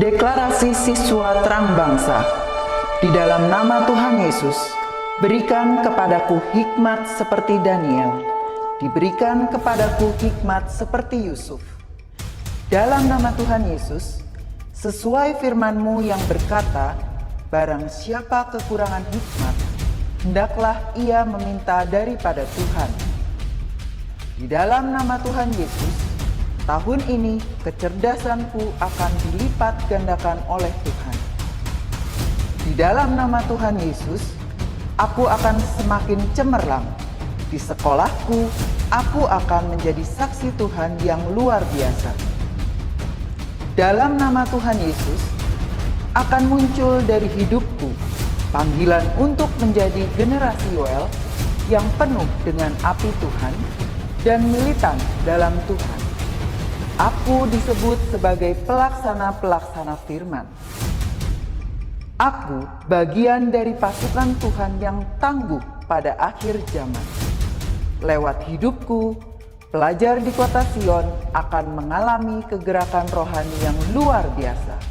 Deklarasi Siswa Terang Bangsa. Di dalam nama Tuhan Yesus, berikan kepadaku hikmat seperti Daniel, diberikan kepadaku hikmat seperti Yusuf. Dalam nama Tuhan Yesus, sesuai firman-Mu yang berkata, barang siapa kekurangan hikmat, hendaklah ia meminta daripada Tuhan. Di dalam nama Tuhan Yesus, tahun ini kecerdasanku akan dilipat gandakan oleh Tuhan. Di dalam nama Tuhan Yesus, aku akan semakin cemerlang. Di sekolahku, aku akan menjadi saksi Tuhan yang luar biasa. Dalam nama Tuhan Yesus, akan muncul dari hidupku panggilan untuk menjadi generasi Yoel yang penuh dengan api Tuhan dan militan dalam Tuhan. Aku disebut sebagai pelaksana-pelaksana firman. Aku bagian dari pasukan Tuhan yang tangguh pada akhir zaman. Lewat hidupku, pelajar di kota Sion akan mengalami kegerakan rohani yang luar biasa.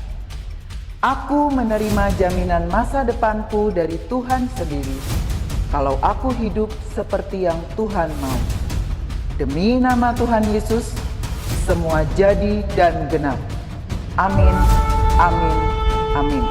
Aku menerima jaminan masa depanku dari Tuhan sendiri, kalau aku hidup seperti yang Tuhan mau. Demi nama Tuhan Yesus, semua jadi dan genap. Amin, amin, amin.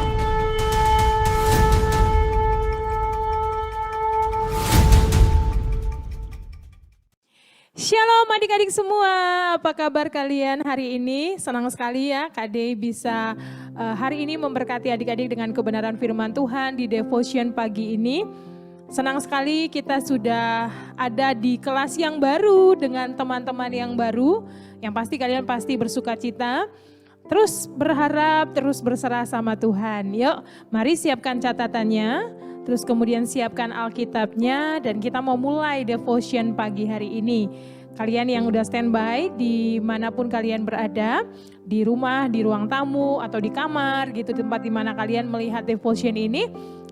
Shalom adik-adik semua, apa kabar kalian hari ini? Senang sekali ya Kak Dey bisa hari ini memberkati adik-adik dengan kebenaran firman Tuhan di devotion pagi ini. Senang sekali kita sudah ada di kelas yang baru dengan teman-teman yang baru. Yang pasti kalian pasti bersuka cita. Terus berharap, terus berserah sama Tuhan. Yuk mari siapkan catatannya. Terus kemudian siapkan Alkitabnya dan kita mau mulai devotion pagi hari ini. Kalian yang udah standby dimanapun kalian berada, di rumah, di ruang tamu atau di kamar gitu tempat dimana kalian melihat devotion ini.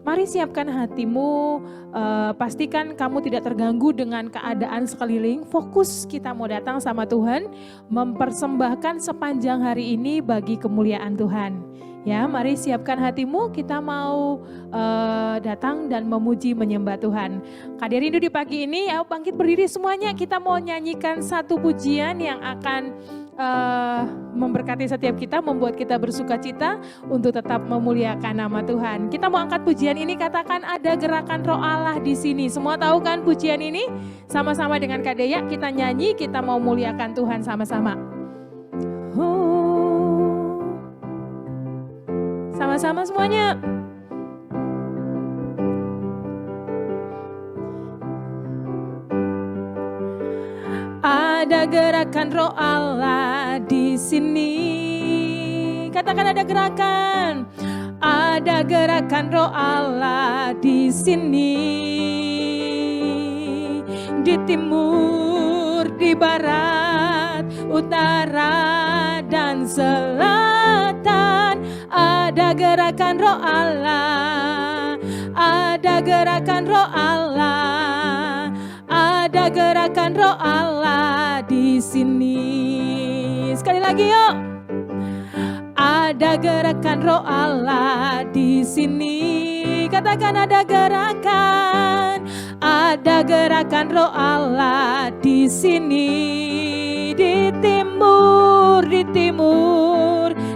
Mari siapkan hatimu, pastikan kamu tidak terganggu dengan keadaan sekeliling. Fokus kita mau datang sama Tuhan, mempersembahkan sepanjang hari ini bagi kemuliaan Tuhan. Ya, mari siapkan hatimu, kita mau datang dan memuji menyembah Tuhan. Kak Rindu di pagi ini, ayo bangkit berdiri semuanya, kita mau nyanyikan satu pujian yang akan memberkati setiap kita, membuat kita bersuka cita untuk tetap memuliakan nama Tuhan. Kita mau angkat pujian ini, katakan ada gerakan Roh Allah di sini. Semua tahu kan pujian ini? Sama-sama dengan Kak Dea kita nyanyi, kita mau muliakan Tuhan sama-sama. Sama-sama semuanya. Ada gerakan Roh Allah di sini. Katakan ada gerakan. Ada gerakan Roh Allah di sini. Di timur, di barat, utara dan selatan. Ada gerakan Roh Allah. Ada gerakan Roh Allah. Ada gerakan Roh Allah di sini. Sekali lagi yuk. Ada gerakan Roh Allah di sini. Katakan ada gerakan. Ada gerakan Roh Allah di sini. Di timur,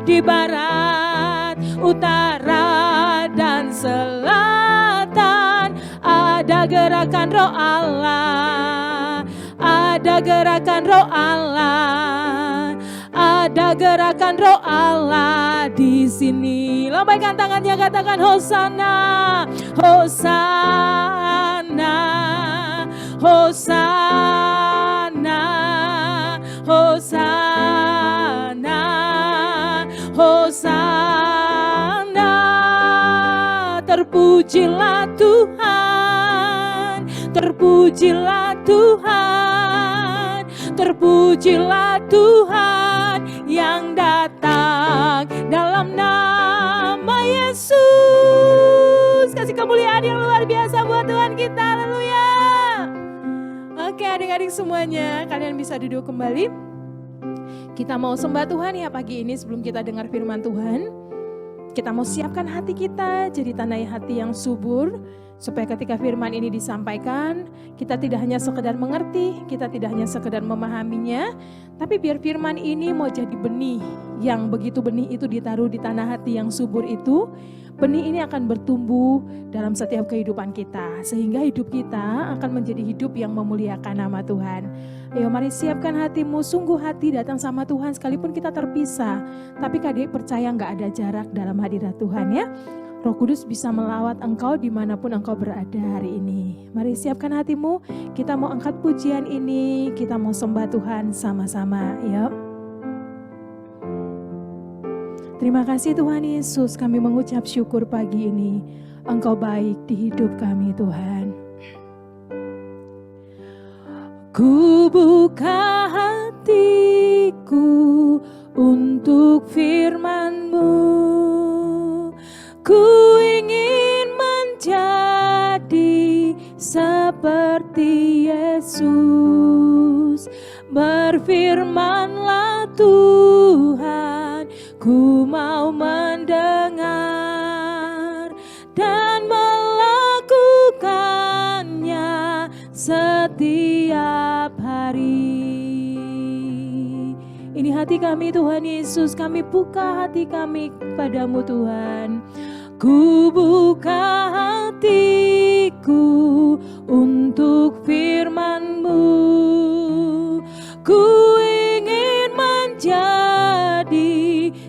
di barat, utara dan selatan. Ada gerakan Roh Allah. Ada gerakan Roh Allah. Ada gerakan Roh Allah di sini. Lambaikan tangannya, katakan Hosana, Hosana, Hosana, Hosana, Hosana. Terpujilah Tuhan, terpujilah Tuhan, terpujilah Tuhan yang datang dalam nama Yesus. Kasih kemuliaan yang luar biasa buat Tuhan kita, haleluya. Oke adik-adik semuanya, kalian bisa duduk kembali. Kita mau sembah Tuhan ya pagi ini sebelum kita dengar firman Tuhan. Kita mau siapkan hati kita jadi tandai hati yang subur, supaya ketika firman ini disampaikan, kita tidak hanya sekedar mengerti, kita tidak hanya sekedar memahaminya, tapi biar firman ini mau jadi benih, yang begitu benih itu ditaruh di tanah hati yang subur itu, benih ini akan bertumbuh dalam setiap kehidupan kita, sehingga hidup kita akan menjadi hidup yang memuliakan nama Tuhan. Ayo mari siapkan hatimu, sungguh hati datang sama Tuhan sekalipun kita terpisah, tapi Kak percaya gak ada jarak dalam hadirat Tuhan ya. Roh Kudus bisa melawat engkau dimanapun engkau berada hari ini. Mari siapkan hatimu, kita mau angkat pujian ini, kita mau sembah Tuhan sama-sama ya. Terima kasih Tuhan Yesus, kami mengucap syukur pagi ini. Engkau baik di hidup kami Tuhan. Ku buka hatiku untuk firman-Mu. Ku ingin menjadi seperti Yesus. Berfirmanlah Tuhan, ku mau mendengar dan melakukannya setiap hari. Ini hati kami Tuhan Yesus, kami buka hati kami padamu Tuhan. Ku buka hatiku untuk firman-Mu. Ku ingin menjadi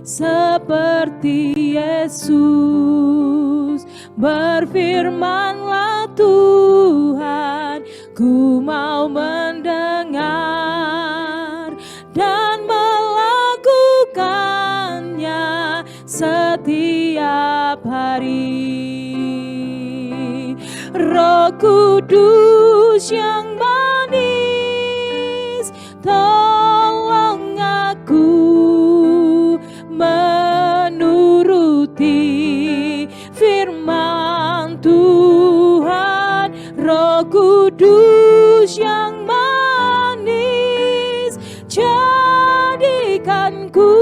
seperti Yesus. Berfirmanlah Tuhan, ku mau mendengar dan melakukannya setiap hari. Roh Kudus yang manis, tolong aku menuruti firman Tuhan. Roh Kudus yang manis, jadikanku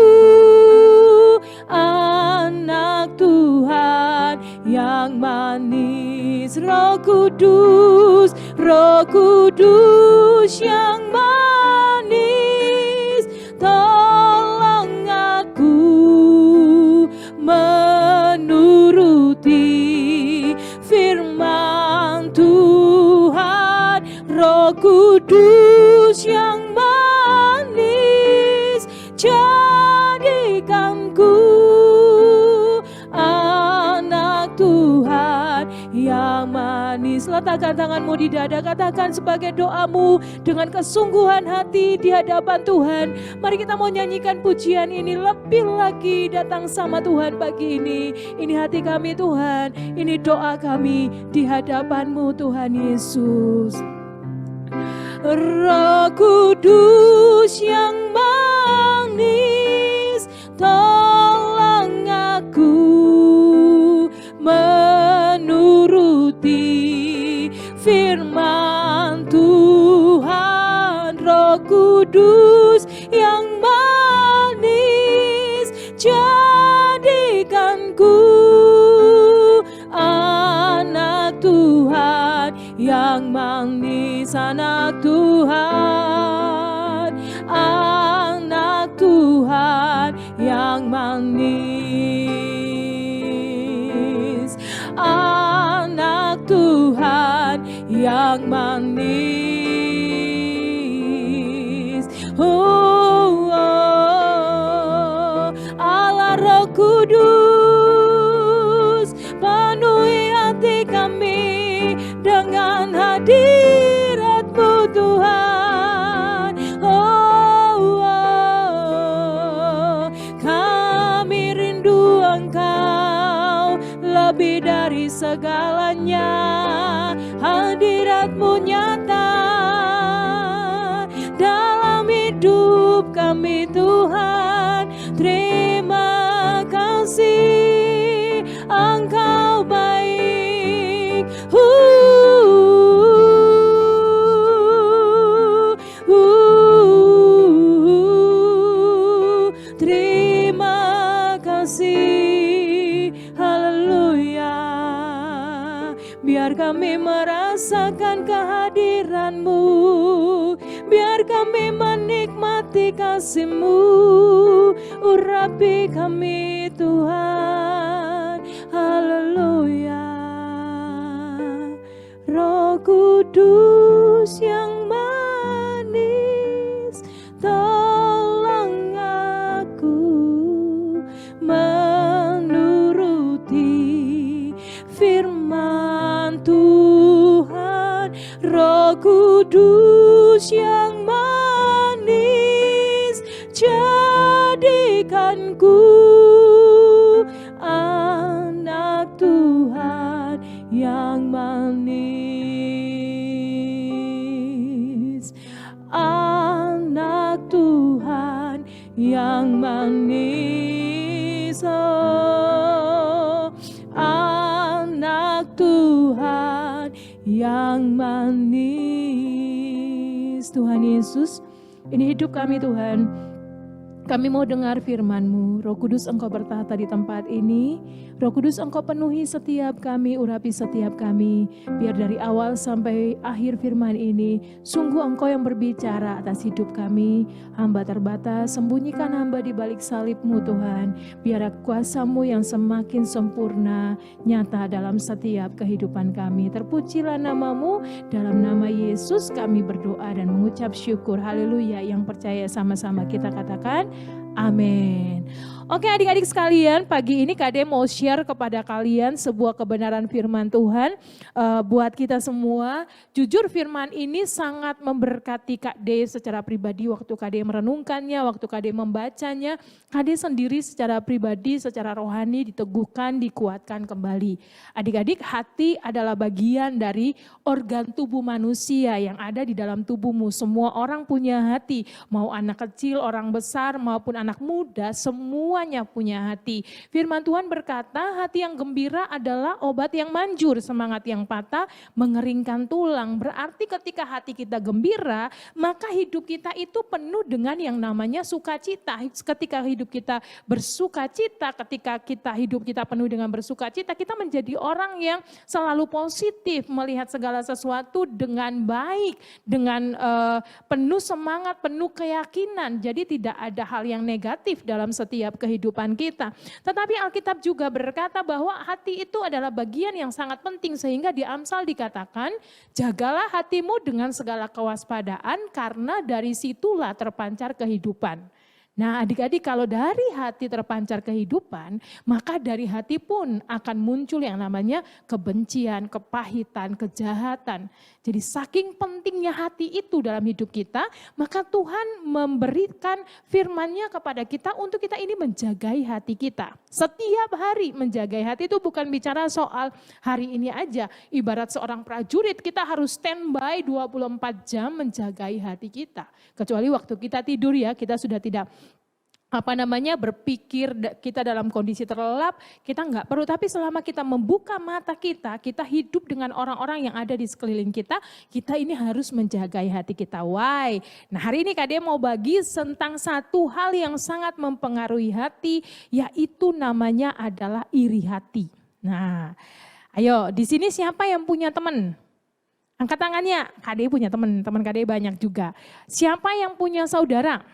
anak Tuhan yang manis. Roh Kudus, Roh Kudus yang manis, tolong aku menuruti firman Tuhan. Roh Kudus yang manis, jadikanku anak Tuhan yang manis. Letakkan tanganmu di dada, katakan sebagai doamu dengan kesungguhan hati di hadapan Tuhan. Mari kita mau nyanyikan pujian ini lebih lagi, datang sama Tuhan pagi ini. Ini hati kami Tuhan, ini doa kami di hadapan-Mu Tuhan Yesus. Roh Kudus yang manis, tolong aku menuruti firman Tuhan. Roh Kudus yang manis, jadikanku anak Tuhan yang manis. Anak Tuhan, anak Tuhan yang manis. Anak Tuhan yang manis. Oh, oh, Allah Roh Kudus, penuhi hati kami dengan hadirat-Mu Tuhan. Oh, oh, kami rindu Engkau lebih dari segalanya. Hadirat-Mu nyata dalam hidup kami Tuhan. Terima kasih, Engkau baik. Terima kasih. kami merasakan kehadiran-Mu, biar kami menikmati kasih-Mu. Urapi kami Tuhan, haleluya. Roh Kudus yang manis, tolong aku menuruti firman Tuhan. Roh Kudus yang manis, jadikanku anak Tuhan yang manis, anak Tuhan yang manis, oh, anak Tuhan yang manis. Tuhan Yesus, ini hidup kami Tuhan. Kami mau dengar firman-Mu. Roh Kudus, Engkau bertahta di tempat ini. Roh Kudus, Engkau penuhi setiap kami, urapi setiap kami. Biar dari awal sampai akhir firman ini, sungguh Engkau yang berbicara atas hidup kami. Hamba terbatas, sembunyikan hamba di balik salib-Mu Tuhan. Biar kuasa-Mu yang semakin sempurna, nyata dalam setiap kehidupan kami. Terpujilah nama-Mu, dalam nama Yesus kami berdoa dan mengucap syukur. Haleluya. Yang percaya sama-sama kita katakan, amin. Oke adik-adik sekalian, pagi ini Kak De mau share kepada kalian sebuah kebenaran firman Tuhan buat kita semua. Jujur firman ini sangat memberkati Kak De secara pribadi waktu Kak De merenungkannya, waktu Kak De membacanya. Kak De sendiri secara pribadi, secara rohani diteguhkan, dikuatkan kembali. Adik-adik, hati adalah bagian dari organ tubuh manusia yang ada di dalam tubuhmu. Semua orang punya hati, mau anak kecil, orang besar maupun anak muda, semuanya punya hati. Firman Tuhan berkata, hati yang gembira adalah obat yang manjur, semangat yang patah mengeringkan tulang. Berarti ketika hati kita gembira, maka hidup kita itu penuh dengan yang namanya sukacita. Ketika hidup kita bersukacita, ketika hidup kita penuh dengan bersukacita, kita menjadi orang yang selalu positif, melihat segala sesuatu dengan baik, dengan penuh semangat, penuh keyakinan. Jadi tidak ada hal yang negatif dalam setiap kehidupan kita. Tetapi Alkitab juga berkata bahwa hati itu adalah bagian yang sangat penting, sehingga di Amsal dikatakan, jagalah hatimu dengan segala kewaspadaan karena dari situlah terpancar kehidupan. Nah adik-adik, kalau dari hati terpancar kehidupan, maka dari hati pun akan muncul yang namanya kebencian, kepahitan, kejahatan. Jadi saking pentingnya hati itu dalam hidup kita, maka Tuhan memberikan firman-Nya kepada kita untuk kita ini menjagai hati kita. Setiap hari menjagai hati itu bukan bicara soal hari ini aja. Ibarat seorang prajurit, kita harus standby 24 jam menjagai hati kita. Kecuali waktu kita tidur ya, kita sudah tidak berpikir, kita dalam kondisi terlelap, kita nggak perlu. Tapi selama kita membuka mata kita hidup dengan orang-orang yang ada di sekeliling kita ini harus menjagai hati kita. Why? Nah hari ini Kak De mau bagi tentang satu hal yang sangat mempengaruhi hati, yaitu namanya adalah iri hati. Nah ayo di sini siapa yang punya teman? Angkat tangannya. Kak De punya teman Kak De banyak juga. Siapa yang punya saudara?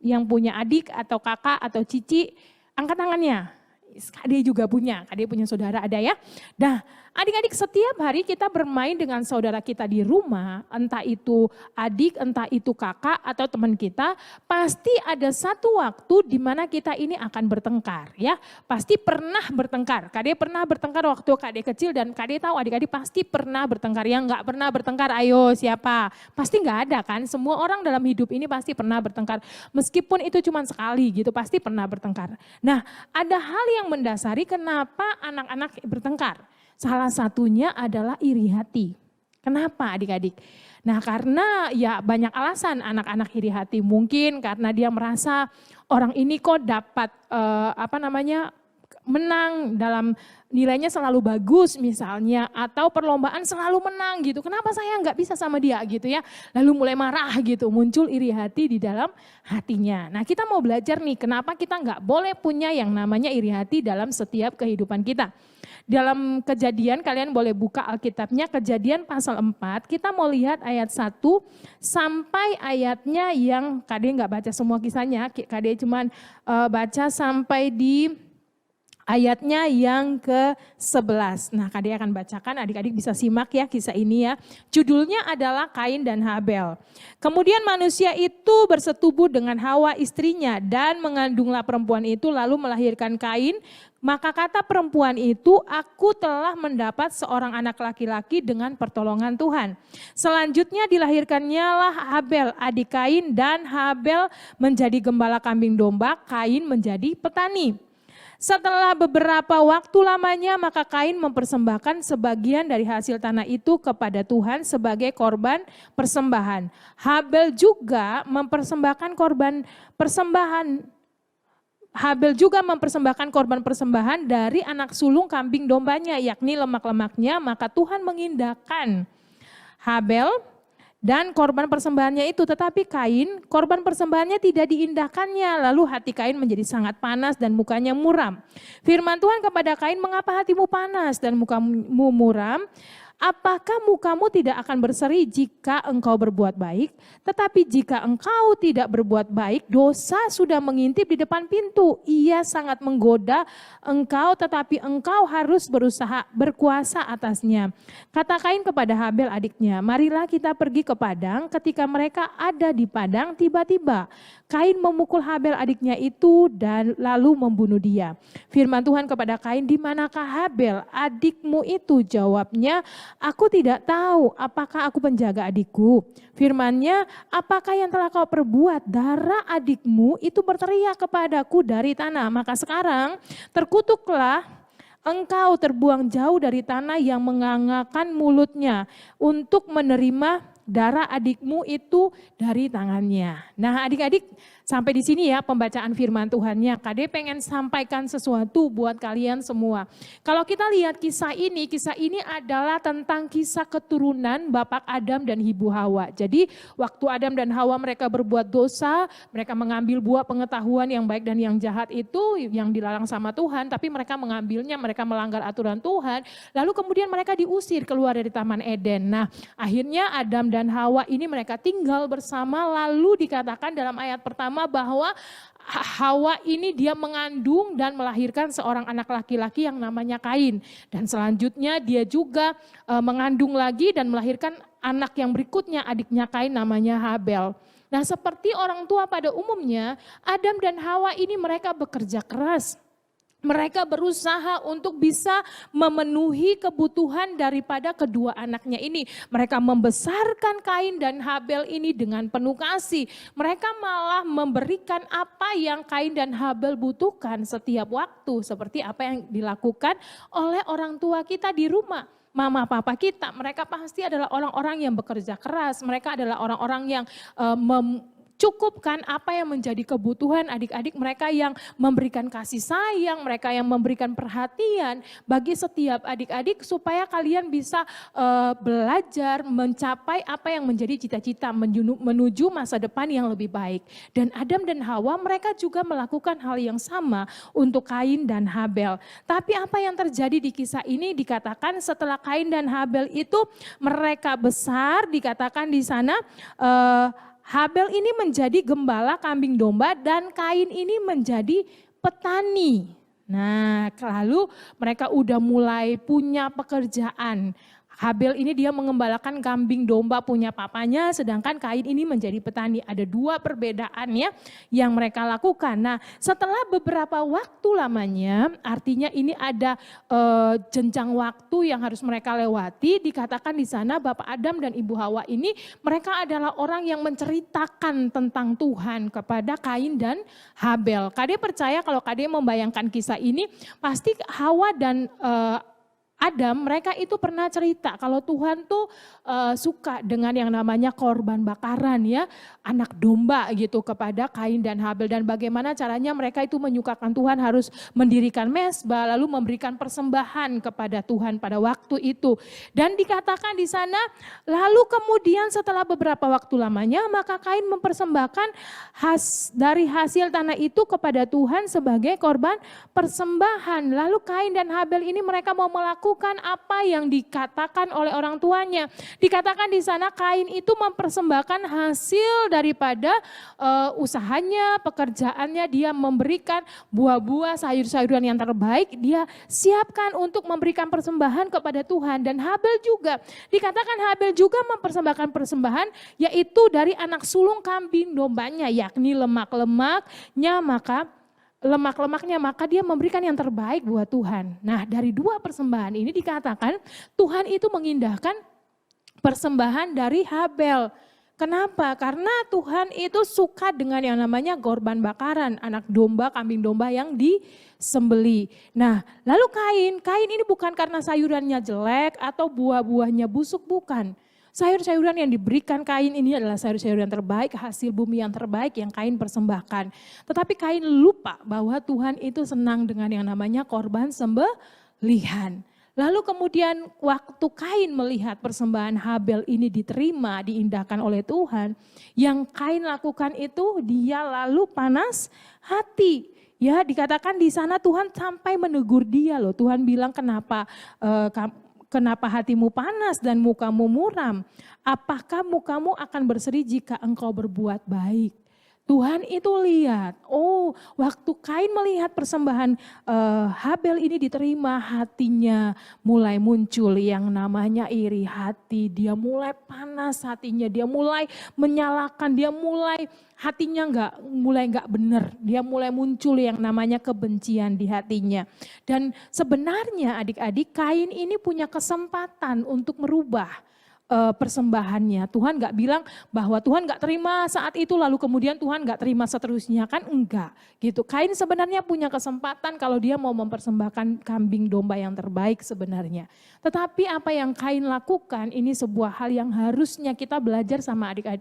Yang punya adik atau kakak atau cici, angkat tangannya. Kak De juga punya, Kak De punya saudara, ada ya. Nah adik-adik, setiap hari kita bermain dengan saudara kita di rumah, entah itu adik, entah itu kakak atau teman kita, pasti ada satu waktu di mana kita ini akan bertengkar ya. Pasti pernah bertengkar. Kak De pernah bertengkar waktu Kak De kecil, dan Kak De tahu adik-adik pasti pernah bertengkar. Yang nggak pernah bertengkar, ayo siapa? Pasti nggak ada kan? Semua orang dalam hidup ini pasti pernah bertengkar. Meskipun itu cuma sekali gitu, pasti pernah bertengkar. Nah ada hal yang mendasari kenapa anak-anak bertengkar. Salah satunya adalah iri hati. Kenapa adik-adik? Nah karena ya banyak alasan anak-anak iri hati. Mungkin karena dia merasa orang ini kok dapat menang dalam nilainya selalu bagus misalnya, atau perlombaan selalu menang gitu. Kenapa saya nggak bisa sama dia gitu ya? Lalu mulai marah gitu, muncul iri hati di dalam hatinya. Nah kita mau belajar nih kenapa kita nggak boleh punya yang namanya iri hati dalam setiap kehidupan kita. Dalam Kejadian, kalian boleh buka Alkitabnya, Kejadian pasal 4, kita mau lihat ayat 1 sampai ayatnya yang Kade nggak baca semua kisahnya, Kade cuman baca sampai di ayatnya yang ke-11. Nah, Kade akan bacakan, adik-adik bisa simak ya kisah ini ya. Judulnya adalah Kain dan Habel. Kemudian manusia itu bersetubuh dengan Hawa istrinya dan mengandunglah perempuan itu lalu melahirkan Kain. Maka kata perempuan itu, aku telah mendapat seorang anak laki-laki dengan pertolongan Tuhan. Selanjutnya dilahirkannya lah Habel, adik Kain, dan Habel menjadi gembala kambing domba, Kain menjadi petani. Setelah beberapa waktu lamanya, maka Kain mempersembahkan sebagian dari hasil tanah itu kepada Tuhan sebagai korban persembahan. Habel juga mempersembahkan korban persembahan. Habel juga mempersembahkan korban persembahan dari anak sulung kambing dombanya, yakni lemak-lemaknya, maka Tuhan mengindahkan Habel dan korban persembahannya itu. Tetapi Kain, korban persembahannya tidak diindahkannya, lalu hati Kain menjadi sangat panas dan mukanya muram. Firman Tuhan kepada Kain, mengapa hatimu panas dan mukamu muram? Apakah mukamu tidak akan berseri jika engkau berbuat baik? Tetapi jika engkau tidak berbuat baik, dosa sudah mengintip di depan pintu. Ia sangat menggoda engkau, tetapi engkau harus berusaha berkuasa atasnya. Kata Kain kepada Habel adiknya, marilah kita pergi ke padang. Ketika mereka ada di padang, tiba-tiba Kain memukul Habel adiknya itu dan lalu membunuh dia. Firman Tuhan kepada Kain, di manakah Habel adikmu itu? Jawabnya, aku tidak tahu, apakah aku penjaga adikku? Firman-Nya, apakah yang telah kau perbuat? Darah adikmu itu berteriak kepadaku dari tanah. Maka sekarang terkutuklah engkau, terbuang jauh dari tanah yang mengangakan mulutnya untuk menerima darah adikmu itu dari tangannya. Nah, adik-adik, sampai di sini ya pembacaan firman Tuhannya. Kade pengen sampaikan sesuatu buat kalian semua. Kalau kita lihat kisah ini adalah tentang kisah keturunan Bapak Adam dan Ibu Hawa. Jadi waktu Adam dan Hawa mereka berbuat dosa, mereka mengambil buah pengetahuan yang baik dan yang jahat itu yang dilarang sama Tuhan, tapi mereka mengambilnya, mereka melanggar aturan Tuhan. Lalu kemudian mereka diusir keluar dari Taman Eden. Nah, akhirnya Adam dan Hawa ini mereka tinggal bersama, lalu dikatakan dalam ayat pertama bahwa Hawa ini dia mengandung dan melahirkan seorang anak laki-laki yang namanya Kain. Dan selanjutnya dia juga mengandung lagi dan melahirkan anak yang berikutnya, adiknya Kain namanya Habel. Nah, seperti orang tua pada umumnya, Adam dan Hawa ini mereka bekerja keras. Mereka berusaha untuk bisa memenuhi kebutuhan daripada kedua anaknya ini. Mereka membesarkan Kain dan Habel ini dengan penuh kasih. Mereka malah memberikan apa yang Kain dan Habel butuhkan setiap waktu. Seperti apa yang dilakukan oleh orang tua kita di rumah. Mama papa kita, mereka pasti adalah orang-orang yang bekerja keras. Mereka adalah orang-orang yang cukupkan apa yang menjadi kebutuhan adik-adik, mereka yang memberikan kasih sayang, mereka yang memberikan perhatian bagi setiap adik-adik supaya kalian bisa belajar mencapai apa yang menjadi cita-cita menuju masa depan yang lebih baik. Dan Adam dan Hawa mereka juga melakukan hal yang sama untuk Kain dan Habel. Tapi apa yang terjadi di kisah ini dikatakan setelah Kain dan Habel itu mereka besar, dikatakan di sana Habel ini menjadi gembala kambing domba dan Kain ini menjadi petani. Nah, lalu mereka udah mulai punya pekerjaan. Habel ini dia mengembalakan kambing domba punya papanya, sedangkan Kain ini menjadi petani. Ada dua perbedaan ya yang mereka lakukan. Nah, setelah beberapa waktu lamanya, artinya ini ada jenjang waktu yang harus mereka lewati. Dikatakan di sana Bapak Adam dan Ibu Hawa ini mereka adalah orang yang menceritakan tentang Tuhan kepada Kain dan Habel. Kade percaya kalau Kade membayangkan kisah ini, pasti Hawa dan Adam, mereka itu pernah cerita kalau Tuhan tuh suka dengan yang namanya korban bakaran ya, anak domba gitu kepada Kain dan Habel, dan bagaimana caranya mereka itu menyukakan Tuhan, harus mendirikan mezbah lalu memberikan persembahan kepada Tuhan pada waktu itu. Dan dikatakan di sana, lalu kemudian setelah beberapa waktu lamanya maka Kain mempersembahkan dari hasil tanah itu kepada Tuhan sebagai korban persembahan. Lalu Kain dan Habel ini mereka mau melakukan apa yang dikatakan oleh orang tuanya. Dikatakan di sana Kain itu mempersembahkan hasil daripada usahanya, pekerjaannya, dia memberikan buah-buah, sayur-sayuran yang terbaik, dia siapkan untuk memberikan persembahan kepada Tuhan. Dan Habel juga, dikatakan Habel juga mempersembahkan persembahan yaitu dari anak sulung kambing dombanya, yakni lemak-lemaknya, maka dia memberikan yang terbaik buat Tuhan. Nah, dari dua persembahan ini dikatakan Tuhan itu mengindahkan persembahan dari Habel. Kenapa? Karena Tuhan itu suka dengan yang namanya korban bakaran, anak domba, kambing domba yang disembeli. Nah, lalu Kain ini bukan karena sayurannya jelek atau buah-buahnya busuk, bukan. Sayur-sayuran yang diberikan Kain ini adalah sayur-sayuran terbaik, hasil bumi yang terbaik yang Kain persembahkan. Tetapi Kain lupa bahwa Tuhan itu senang dengan yang namanya korban sembelihan. Lalu kemudian waktu Kain melihat persembahan Habel ini diterima, diindahkan oleh Tuhan, yang Kain lakukan itu dia lalu panas hati. Ya, dikatakan di sana Tuhan sampai menegur dia loh. Tuhan bilang, kenapa hatimu panas dan mukamu muram? Apakah mukamu akan berseri jika engkau berbuat baik? Tuhan itu lihat, waktu Kain melihat persembahan Habel ini diterima, hatinya mulai muncul yang namanya iri hati. Dia mulai panas hatinya, dia mulai menyalahkan, dia mulai hatinya nggak benar. Dia mulai muncul yang namanya kebencian di hatinya. Dan sebenarnya adik-adik, Kain ini punya kesempatan untuk merubah persembahannya. Tuhan gak bilang bahwa Tuhan gak terima saat itu lalu kemudian Tuhan gak terima seterusnya, kan enggak gitu. Kain sebenarnya punya kesempatan kalau dia mau mempersembahkan kambing domba yang terbaik sebenarnya. Tetapi apa yang Kain lakukan ini sebuah hal yang harusnya kita belajar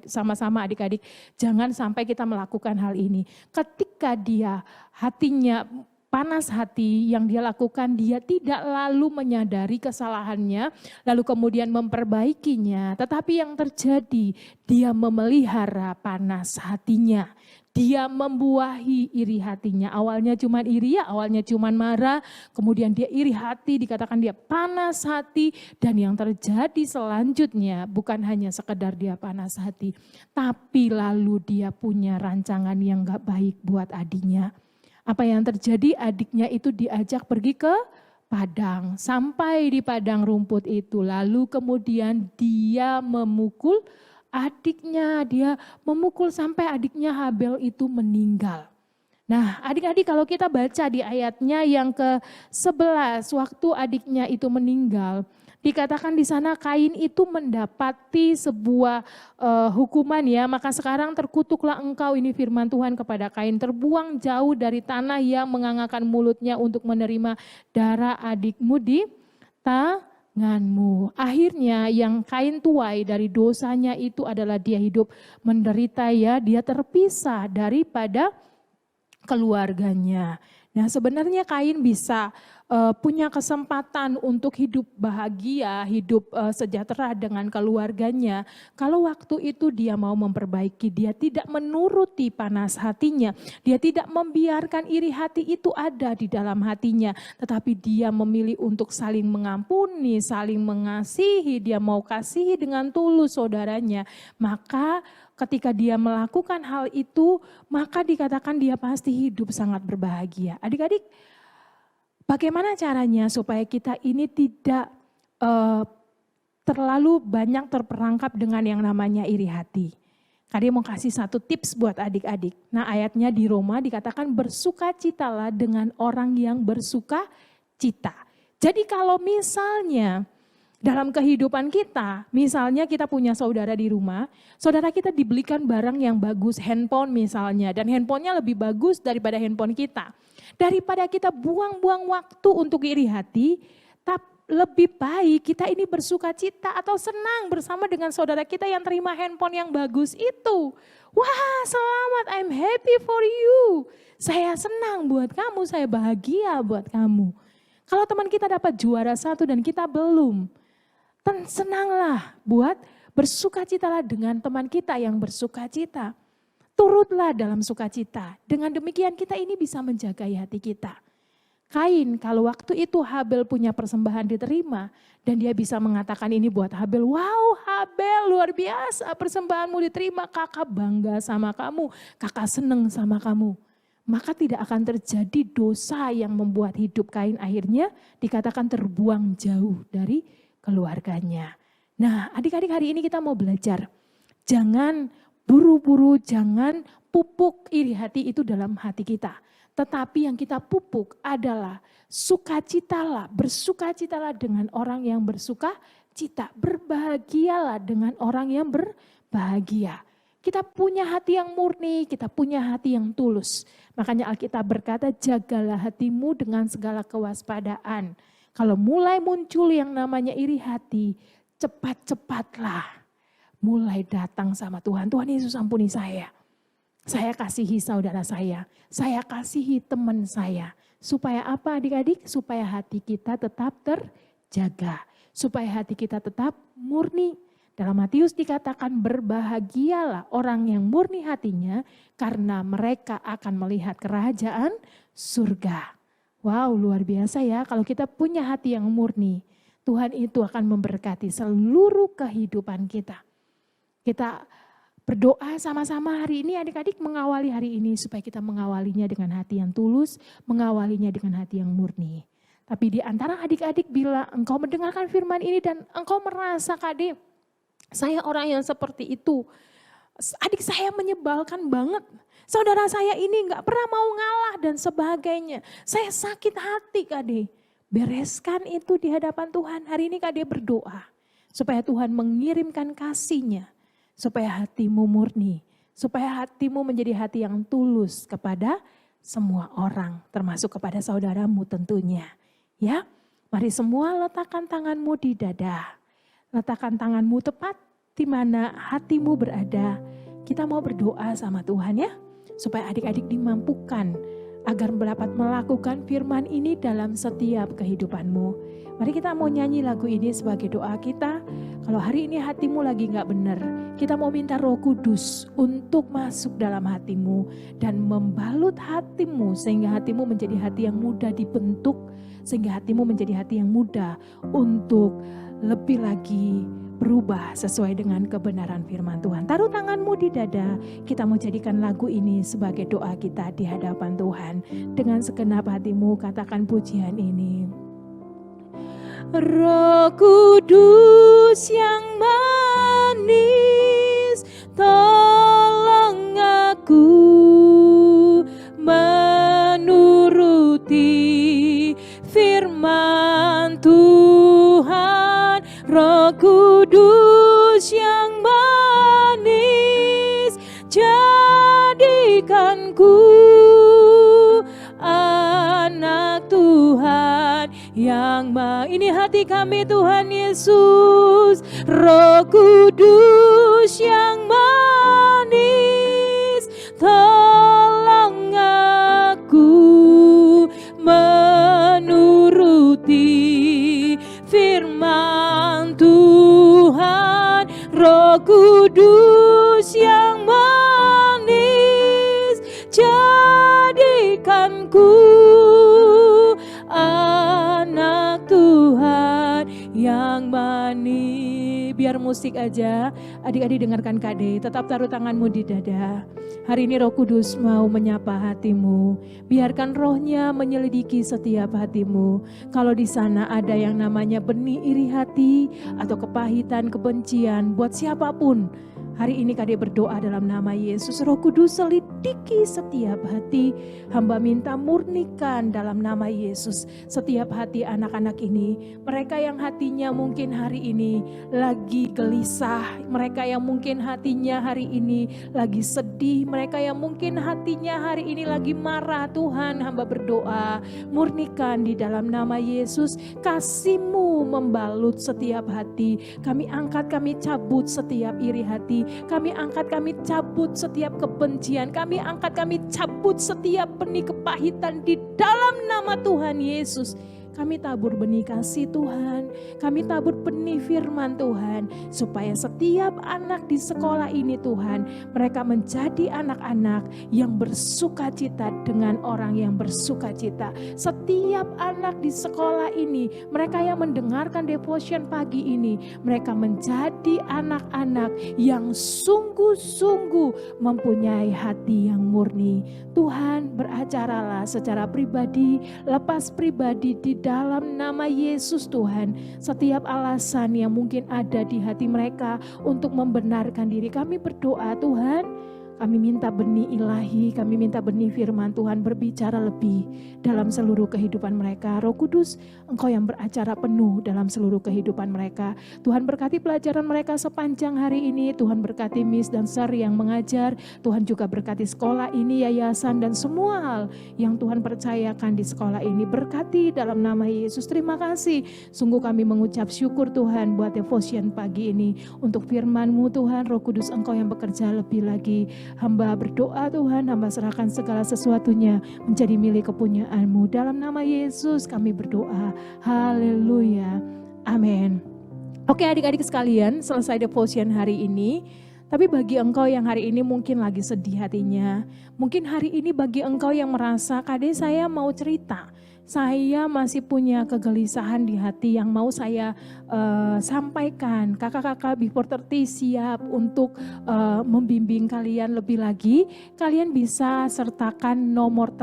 sama-sama adik-adik. Jangan sampai kita melakukan hal ini. Ketika dia hatinya panas hati, yang dia lakukan, dia tidak lalu menyadari kesalahannya, lalu kemudian memperbaikinya. Tetapi yang terjadi, dia memelihara panas hatinya. Dia membuahi iri hatinya. Awalnya cuma iri ya, awalnya cuma marah, kemudian dia iri hati, dikatakan dia panas hati. Dan yang terjadi selanjutnya bukan hanya sekedar dia panas hati, tapi lalu dia punya rancangan yang gak baik buat adiknya. Apa yang terjadi, adiknya itu diajak pergi ke padang. Sampai di padang rumput itu, lalu kemudian dia memukul adiknya. Dia memukul sampai adiknya Habel itu meninggal. Nah, adik-adik kalau kita baca di ayatnya yang ke-11, waktu adiknya itu meninggal, dikatakan di sana Kain itu mendapati sebuah hukuman ya. Maka sekarang terkutuklah engkau, ini firman Tuhan kepada Kain, terbuang jauh dari tanah yang mengangakkan mulutnya untuk menerima darah adikmu di tanganmu. Akhirnya yang Kain tuai dari dosanya itu adalah dia hidup menderita ya. Dia terpisah daripada keluarganya. Nah, sebenarnya Kain bisa punya kesempatan untuk hidup bahagia, hidup sejahtera dengan keluarganya. Kalau waktu itu dia mau memperbaiki, dia tidak menuruti panas hatinya, dia tidak membiarkan iri hati itu ada di dalam hatinya, tetapi dia memilih untuk saling mengampuni, saling mengasihi, dia mau kasihi dengan tulus saudaranya. Maka ketika dia melakukan hal itu, maka dikatakan dia pasti hidup sangat berbahagia. Adik-adik, bagaimana caranya supaya kita ini tidak terlalu banyak terperangkap dengan yang namanya iri hati? Kadi mau kasih satu tips buat adik-adik. Nah, ayatnya di Roma dikatakan bersukacitalah dengan orang yang bersuka cita. Jadi kalau misalnya dalam kehidupan kita, misalnya kita punya saudara di rumah, saudara kita dibelikan barang yang bagus, handphone misalnya, dan handphonenya lebih bagus daripada handphone kita. Daripada kita buang-buang waktu untuk iri hati, lebih baik kita ini bersuka cita atau senang bersama dengan saudara kita yang terima handphone yang bagus itu. Wah, selamat, I'm happy for you. Saya senang buat kamu, saya bahagia buat kamu. Kalau teman kita dapat juara 1 dan kita belum, senanglah buat bersukacitalah dengan teman kita yang bersukacita. Turutlah dalam sukacita. Dengan demikian kita ini bisa menjaga hati kita. Kain kalau waktu itu Habel punya persembahan diterima dan dia bisa mengatakan ini buat Habel. Wow, Habel luar biasa persembahanmu diterima, kakak bangga sama kamu, kakak seneng sama kamu. Maka tidak akan terjadi dosa yang membuat hidup Kain akhirnya dikatakan terbuang jauh dari keluarganya. Nah, adik-adik hari ini kita mau belajar. Jangan buru-buru, jangan pupuk iri hati itu dalam hati kita. Tetapi yang kita pupuk adalah sukacitalah, bersukacitalah dengan orang yang bersukacita. Berbahagialah dengan orang yang berbahagia. Kita punya hati yang murni, kita punya hati yang tulus. Makanya Alkitab berkata, jagalah hatimu dengan segala kewaspadaan. Kalau mulai muncul yang namanya iri hati, cepat-cepatlah mulai datang sama Tuhan. Tuhan Yesus ampuni saya. Saya kasihi saudara saya kasihi teman saya. Supaya apa adik-adik? Supaya hati kita tetap terjaga. Supaya hati kita tetap murni. Dalam Matius dikatakan berbahagialah orang yang murni hatinya karena mereka akan melihat kerajaan surga. Wow, luar biasa ya kalau kita punya hati yang murni. Tuhan itu akan memberkati seluruh kehidupan kita. Kita berdoa sama-sama hari ini adik-adik mengawali hari ini supaya kita mengawalinya dengan hati yang tulus, mengawalinya dengan hati yang murni. Tapi di antara adik-adik bila engkau mendengarkan firman ini dan engkau merasa Kak, saya orang yang seperti itu. Adik saya menyebalkan banget. Saudara saya ini gak pernah mau ngalah dan sebagainya. Saya sakit hati Kak. Bereskan itu di hadapan Tuhan. Hari ini Kak berdoa. Supaya Tuhan mengirimkan kasih-Nya. Supaya hatimu murni. Supaya hatimu menjadi hati yang tulus kepada semua orang. Termasuk kepada saudaramu tentunya. Ya, mari semua letakkan tanganmu di dada. Letakkan tanganmu tepat di mana hatimu berada. Kita mau berdoa sama Tuhan ya. Supaya adik-adik dimampukan agar dapat melakukan firman ini dalam setiap kehidupanmu. Mari kita mau nyanyi lagu ini sebagai doa kita. Kalau hari ini hatimu lagi gak benar, kita mau minta Roh Kudus untuk masuk dalam hatimu dan membalut hatimu sehingga hatimu menjadi hati yang mudah dibentuk, sehingga hatimu menjadi hati yang mudah untuk lebih lagi berubah sesuai dengan kebenaran firman Tuhan. Taruh tanganmu di dada, kita mau jadikan lagu ini sebagai doa kita di hadapan Tuhan. Dengan segenap hatimu katakan pujian ini. Roh Kudus yang manis, tolong aku menuruti firman Tuhan. Roh Kudus yang manis, jadikanku anak Tuhan yang ini hati kami Tuhan Yesus. Roh Kudus yang manis, tolong aku menuruti firman Tuhan. Roh Kudus yang manis, jadikanku anak Tuhan yang manis. Biar musik aja, adik-adik dengarkan Kade, tetap taruh tanganmu di dada. Hari ini Roh Kudus mau menyapa hatimu. Biarkan Roh-Nya menyelidiki setiap hatimu. Kalau di sana ada yang namanya benih iri hati atau kepahitan, kebencian buat siapapun, Hari ini Kade berdoa dalam nama Yesus. Roh Kudus selidiki setiap hati. Hamba minta murnikan dalam nama Yesus setiap hati anak-anak ini. Mereka yang hatinya mungkin hari ini lagi gelisah. Mereka yang mungkin hatinya hari ini lagi sedih. Mereka yang mungkin hatinya hari ini lagi marah. Tuhan, hamba berdoa, murnikan di dalam nama Yesus. Kasih-Mu membalut setiap hati. Kami angkat, kami cabut setiap iri hati. Kami angkat, kami cabut setiap kebencian. Kami angkat, kami cabut setiap benih kepahitan di dalam nama Tuhan Yesus. Kami tabur benih kasih Tuhan, kami tabur benih firman Tuhan, supaya setiap anak di sekolah ini Tuhan, mereka menjadi anak-anak yang bersuka cita dengan orang yang bersuka cita. Setiap anak di sekolah ini, mereka yang mendengarkan devotion pagi ini, mereka menjadi anak-anak yang sungguh-sungguh mempunyai hati yang murni. Tuhan, beracaralah secara pribadi, lepas pribadi di dalam nama Yesus Tuhan. Setiap alasan yang mungkin ada di hati mereka untuk membenarkan diri, kami berdoa Tuhan, kami minta benih ilahi, kami minta benih firman Tuhan berbicara lebih dalam seluruh kehidupan mereka. Roh Kudus, Engkau yang beracara penuh dalam seluruh kehidupan mereka. Tuhan berkati pelajaran mereka sepanjang hari ini. Tuhan berkati Miss dan Sir yang mengajar. Tuhan juga berkati sekolah ini, yayasan dan semua hal yang Tuhan percayakan di sekolah ini. Berkati dalam nama Yesus. Terima kasih. Sungguh kami mengucap syukur Tuhan buat devotion pagi ini. Untuk firman-Mu Tuhan, Roh Kudus Engkau yang bekerja lebih lagi. Hamba berdoa Tuhan, hamba serahkan segala sesuatunya menjadi milik kepunyaan-Mu. Dalam nama Yesus kami berdoa. Haleluya. Amin. Oke adik-adik sekalian, selesai devotion hari ini. Tapi bagi engkau yang hari ini mungkin lagi sedih hatinya. Mungkin hari ini bagi engkau yang merasa, Kade saya mau cerita. Saya masih punya kegelisahan di hati yang mau saya sampaikan. Kakak-kakak Before 30 siap untuk membimbing kalian lebih lagi. Kalian bisa sertakan nomor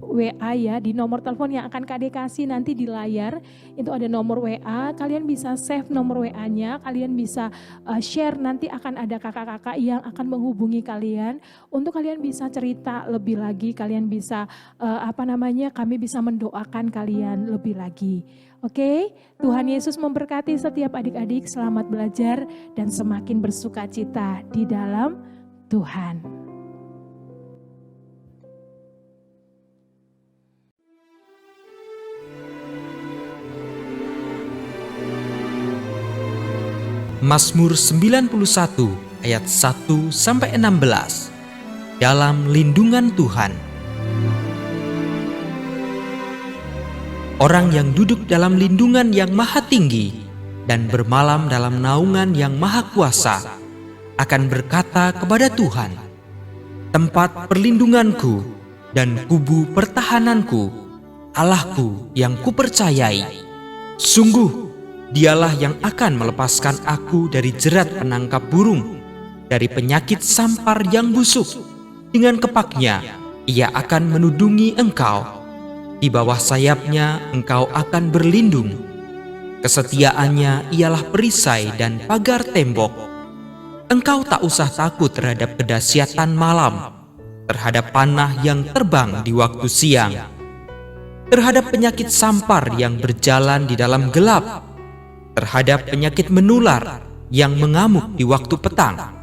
WA ya, di nomor telepon yang akan Kade kasih nanti di layar. Itu ada nomor WA, kalian bisa save nomor WA-nya, kalian bisa share, nanti akan ada kakak-kakak yang akan menghubungi kalian. Untuk kalian bisa cerita lebih lagi, kalian bisa kami bisa mendoakan kalian lebih lagi. Oke, Tuhan Yesus memberkati setiap adik-adik, selamat belajar dan semakin bersuka cita di dalam Tuhan. Mazmur 91 ayat 1-16. Dalam lindungan Tuhan. Orang yang duduk dalam lindungan yang maha tinggi dan bermalam dalam naungan yang maha kuasa akan berkata kepada Tuhan, tempat perlindunganku dan kubu pertahananku, Allahku yang kupercayai. Sungguh Dialah yang akan melepaskan aku dari jerat penangkap burung, dari penyakit sampar yang busuk. Dengan kepaknya Ia akan menudungi engkau. Di bawah sayapnya engkau akan berlindung. Kesetiaannya ialah perisai dan pagar tembok. Engkau tak usah takut terhadap kedahsyatan malam, terhadap panah yang terbang di waktu siang, terhadap penyakit sampar yang berjalan di dalam gelap, terhadap penyakit menular yang mengamuk di waktu petang.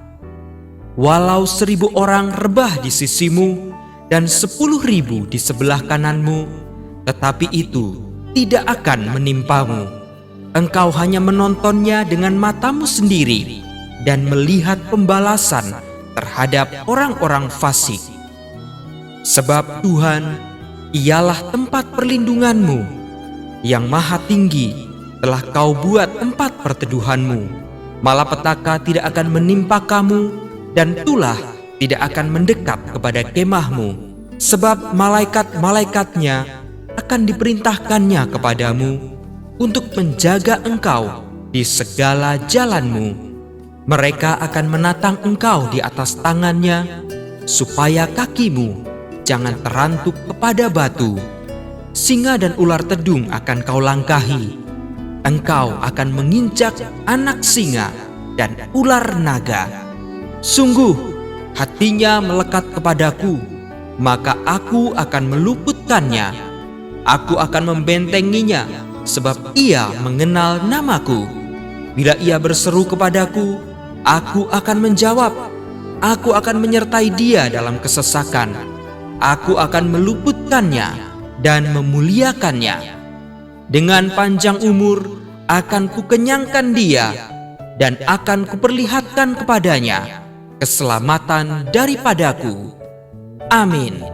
Walau 1000 orang rebah di sisimu dan 10.000 di sebelah kananmu, tetapi itu tidak akan menimpamu. Engkau hanya menontonnya dengan matamu sendiri dan melihat pembalasan terhadap orang-orang fasik. Sebab Tuhan ialah tempat perlindunganmu, yang maha tinggi telah kau buat tempat perteduhanmu. Malapetaka tidak akan menimpa kamu, dan tulah tidak akan mendekat kepada kemahmu. Sebab malaikat-malaikatnya akan diperintahkannya kepadamu untuk menjaga engkau di segala jalanmu. Mereka akan menatang engkau di atas tangannya, supaya kakimu jangan terantuk kepada batu. Singa dan ular tedung akan kau langkahi. Engkau akan menginjak anak singa dan ular naga. Sungguh, hatinya melekat kepadaku, maka aku akan meluputkannya. Aku akan membentenginya, sebab ia mengenal namaku. Bila ia berseru kepadaku, aku akan menjawab. Aku akan menyertai dia dalam kesesakan. Aku akan meluputkannya dan memuliakannya. Dengan panjang umur akan kukenyangkan dia, dan akan kuperlihatkan kepadanya keselamatan daripadaku. Amin.